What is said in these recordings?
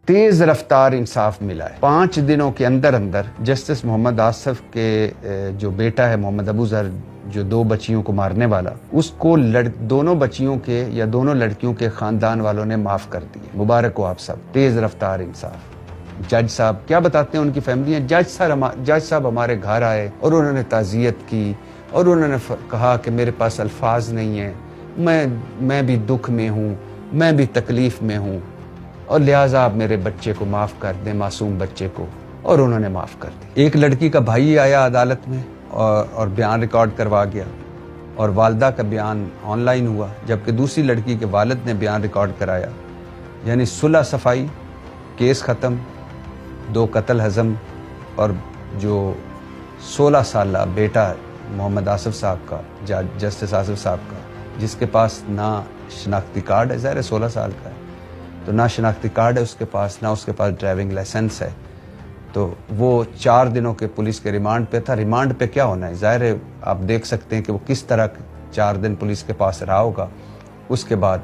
तेज रफ्तार इंसाफ मिला है। 5 दिनों के अंदर अंदर जस्टिस मोहम्मद आसिफ के जो बेटा है मोहम्मद अबू जर, जो 2 बच्चियों को मारने वाला, उसको दोनों बच्चियों के या दोनों लड़कियों के खानदान वालों ने माफ कर दिए। मुबारक हो आप सब। तेज रफ्तार इंसाफ। जज साहब क्या बताते हैं उनकी फैमिली, जज साहब हमारे घर आए और उन्होंने ताज़ियत की और उन्होंने कहा कि मेरे पास अल्फाज नहीं है, मैं भी दुख में हूँ, मैं भी तकलीफ में हूँ, और लिहाजा आप मेरे बच्चे को माफ़ कर दें, मासूम बच्चे को। और उन्होंने माफ़ कर दी। एक लड़की का भाई आया अदालत में और बयान रिकॉर्ड करवा गया, और वालदा का बयान ऑनलाइन हुआ, जबकि दूसरी लड़की के वालिद ने बयान रिकॉर्ड कराया। यानी सुलह सफाई, केस ख़त्म, 2 कत्ल हज़म, और जो 16 साल बेटा मोहम्मद आसिफ साहब का, जस्टिस आसिफ साहब का, जिसके पास ना शनाख्ती कार्ड है, ज़ाहिर 16 साल का है तो ना शनाख्ती कार्ड है उसके पास, ना उसके पास ड्राइविंग लाइसेंस है, तो वो 4 दिनों के पुलिस के रिमांड पे था। रिमांड पे क्या होना है, ज़ाहिर है आप देख सकते हैं कि वो किस तरह 4 दिन पुलिस के पास रहा होगा। उसके बाद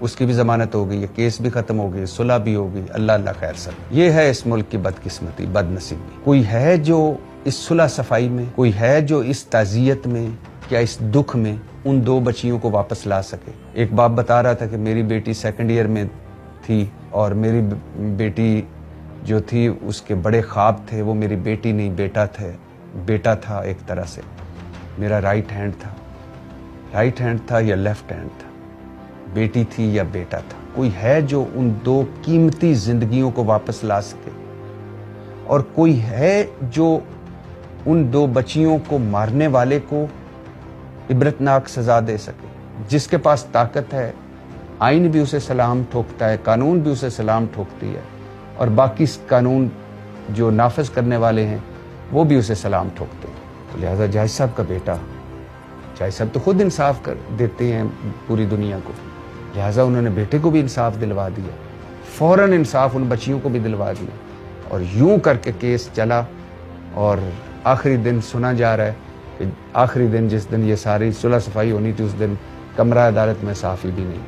उसकी भी ज़मानत हो गई है, केस भी ख़त्म हो गई, सुलह भी हो गई। अल्लाह अल्लाह खैर सब। ये है इस मुल्क की बदकिस्मती, बदनसीबी। कोई है जो इस सुलह सफाई में, कोई है जो इस ताज़ियत में या इस दुख में उन 2 बच्चियों को वापस ला सके। एक बाप बता रहा था कि मेरी बेटी 2nd ईयर में थी और मेरी बेटी जो थी उसके बड़े ख्वाब थे, वो मेरी बेटी नहीं बेटा था एक तरह से। मेरा राइट हैंड था या लेफ्ट हैंड था, बेटी थी या बेटा था। कोई है जो उन 2 कीमती जिंदगियों को वापस ला सके, और कोई है जो उन 2 बच्चियों को मारने वाले को इबरतनाक सजा दे सके। जिसके पास ताकत है, आइन भी उसे सलाम ठोकता है, कानून भी उसे सलाम ठोकती है, और बाकी कानून जो नाफिज करने वाले हैं वो भी उसे सलाम ठोकते हैं। तो लिहाजा जज साहब का बेटा, जज साहब तो खुद इंसाफ कर देते हैं पूरी दुनिया को, लिहाजा उन्होंने बेटे को भी इंसाफ दिलवा दिया, फौरन इंसाफ उन बच्चियों को भी दिलवा दिया। और यूं करके केस चला, और आखिरी दिन सुना जा रहा है कि आखिरी दिन जिस दिन ये सारी सुलह सफाई होनी थी, उस दिन कमरा अदालत में साफ़ी भी नहीं था।